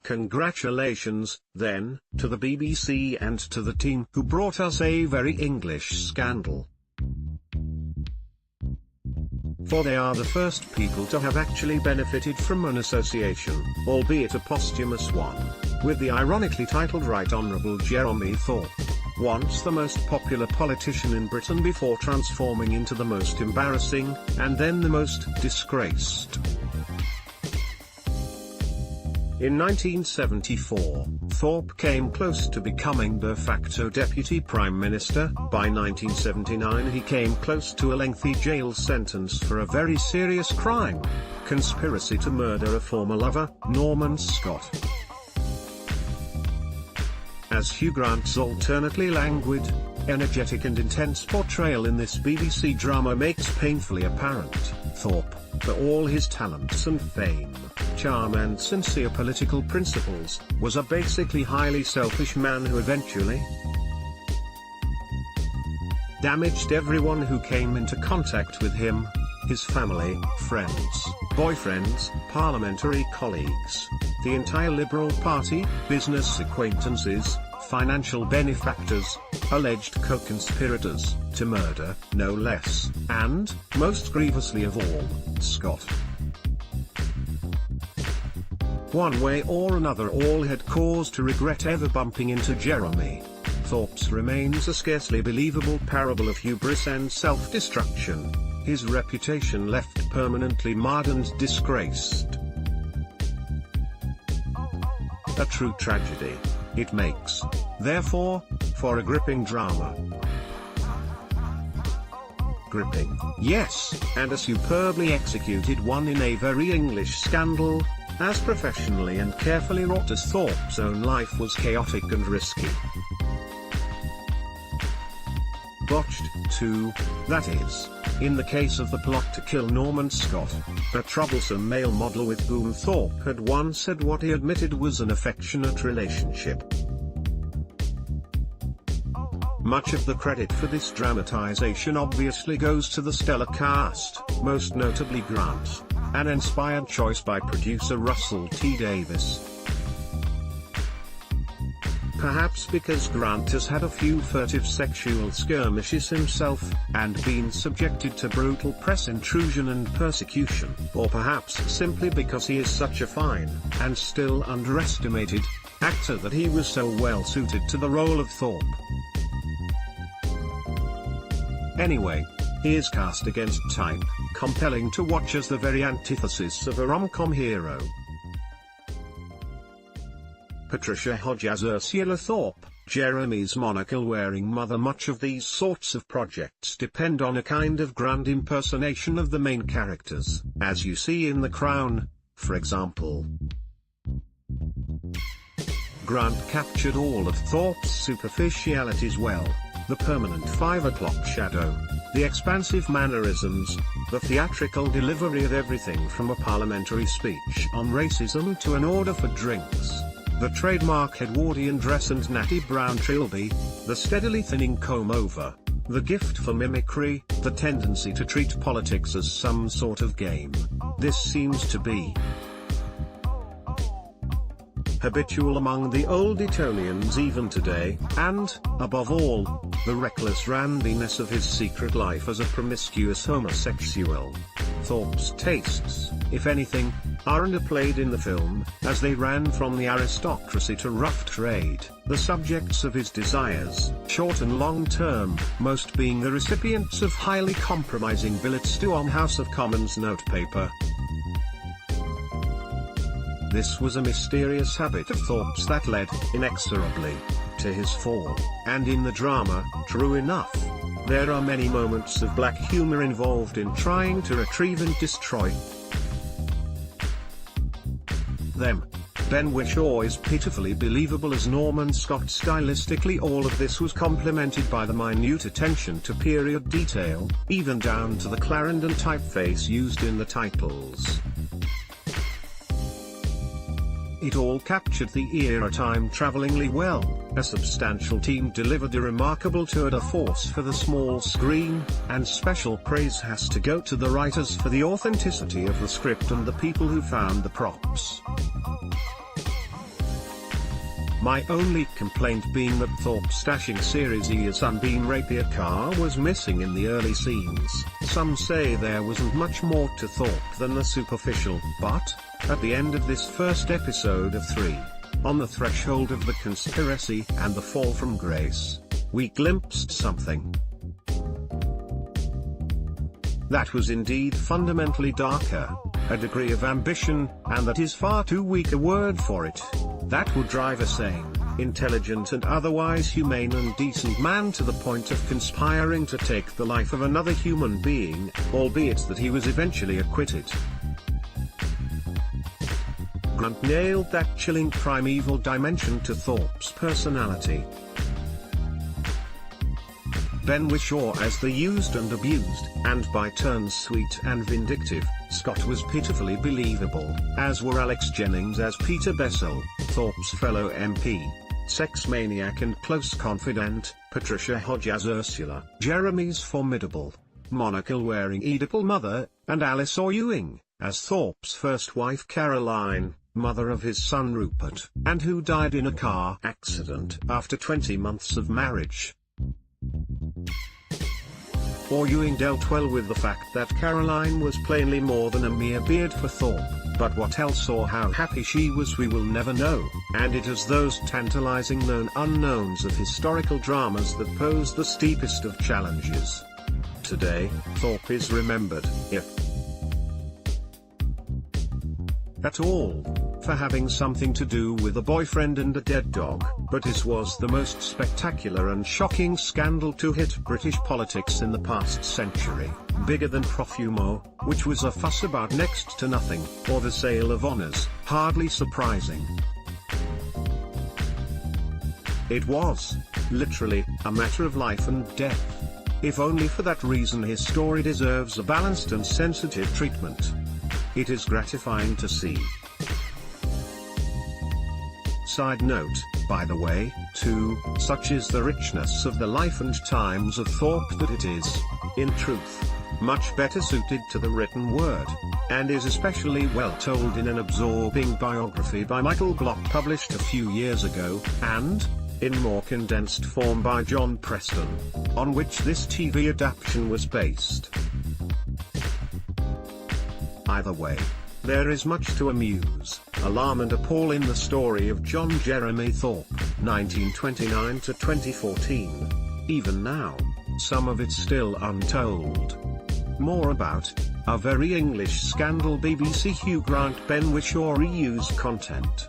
Congratulations, then, to the BBC and to the team who brought us a very English scandal. For they are the first people to have actually benefited from an association, albeit a posthumous one, with the ironically titled Right Honourable Jeremy Thorpe, once the most popular politician in Britain before transforming into the most embarrassing, and then the most disgraced. In 1974, Thorpe came close to becoming de facto Deputy Prime Minister. By 1979 he came close to a lengthy jail sentence for a very serious crime: conspiracy to murder a former lover, Norman Scott. As Hugh Grant's alternately languid, energetic and intense portrayal in this BBC drama makes painfully apparent, Thorpe, for all his talents and fame, charm and sincere political principles, was a basically highly selfish man who eventually damaged everyone who came into contact with him: his family, friends, boyfriends, parliamentary colleagues, the entire Liberal Party, business acquaintances, financial benefactors, alleged co-conspirators to murder, no less, and, most grievously of all, Scott. One way or another all had cause to regret ever bumping into Jeremy. Thorpe's remains a scarcely believable parable of hubris and self-destruction, his reputation left permanently marred and disgraced. A true tragedy, it makes, therefore, for a gripping drama. Gripping, yes, and a superbly executed one in a very English scandal, as professionally and carefully wrought as Thorpe's own life was chaotic and risky. Botched, too, that is, in the case of the plot to kill Norman Scott, a troublesome male model with whom Thorpe had once had what he admitted was an affectionate relationship. Much of the credit for this dramatization obviously goes to the stellar cast, most notably Grant, an inspired choice by producer Russell T. Davies. Perhaps because Grant has had a few furtive sexual skirmishes himself, and been subjected to brutal press intrusion and persecution, or perhaps simply because he is such a fine, and still underestimated, actor that he was so well suited to the role of Thorpe. Anyway, he is cast against type, compelling to watch as the very antithesis of a rom-com hero. Patricia Hodge as Ursula Thorpe, Jeremy's monocle-wearing mother. Much of these sorts of projects depend on a kind of grand impersonation of the main characters, as you see in The Crown, for example. Grant captured all of Thorpe's superficialities well: the permanent 5 o'clock shadow, the expansive mannerisms, the theatrical delivery of everything from a parliamentary speech on racism to an order for drinks, the trademark Edwardian dress and natty brown trilby, the steadily thinning comb-over, the gift for mimicry, the tendency to treat politics as some sort of game. This seems to be habitual among the old Etonians even today, and, above all, the reckless rambiness of his secret life as a promiscuous homosexual. Thorpe's tastes, if anything, are underplayed in the film, as they ran from the aristocracy to rough trade, the subjects of his desires, short and long term, most being the recipients of highly compromising billets due on House of Commons notepaper. This was a mysterious habit of Thorpe's that led, inexorably, to his fall, and in the drama, true enough, there are many moments of black humor involved in trying to retrieve and destroy them. Ben Whishaw is pitifully believable as Norman Scott. Stylistically, all of this was complemented by the minute attention to period detail, even down to the Clarendon typeface used in the titles. It all captured the era time-travelingly well. A substantial team delivered a remarkable tour de force for the small screen, and special praise has to go to the writers for the authenticity of the script and the people who found the props. My only complaint being that Thorpe's stashing Series E Sunbeam rapier car was missing in the early scenes. Some say there wasn't much more to Thorpe than the superficial, but, at the end of this first episode of 3, on the threshold of the conspiracy and the fall from grace, we glimpsed something that was indeed fundamentally darker, a degree of ambition, and that is far too weak a word for it, that would drive a sane, intelligent and otherwise humane and decent man to the point of conspiring to take the life of another human being, albeit that he was eventually acquitted. Grant nailed that chilling primeval dimension to Thorpe's personality. Ben Whishaw as the used and abused, and by turns sweet and vindictive, Scott was pitifully believable, as were Alex Jennings as Peter Bessel, Thorpe's fellow MP, sex maniac and close confidant, Patricia Hodge as Ursula, Jeremy's formidable, monocle-wearing Oedipal mother, and Alice Ewing, as Thorpe's first wife Caroline, mother of his son Rupert, and who died in a car accident after 20 months of marriage. Ewing dealt well with the fact that Caroline was plainly more than a mere beard for Thorpe, but what else or how happy she was we will never know, and it is those tantalizing known unknowns of historical dramas that pose the steepest of challenges. Today, Thorpe is remembered, if at all, for having something to do with a boyfriend and a dead dog, but his was the most spectacular and shocking scandal to hit British politics in the past century, bigger than Profumo, which was a fuss about next to nothing, or the sale of honours, hardly surprising. It was, literally, a matter of life and death. If only for that reason his story deserves a balanced and sensitive treatment. It is gratifying to see. Side note, by the way, too, such is the richness of the life and times of Thorpe that it is, in truth, much better suited to the written word, and is especially well told in an absorbing biography by Michael Block published a few years ago, and, in more condensed form by John Preston, on which this TV adaptation was based. Either way, there is much to amuse, alarm and appall in the story of John Jeremy Thorpe, 1929 to 2014. Even now, some of it still untold. More about a very English scandal. BBC Hugh Grant Ben Whishaw reused content.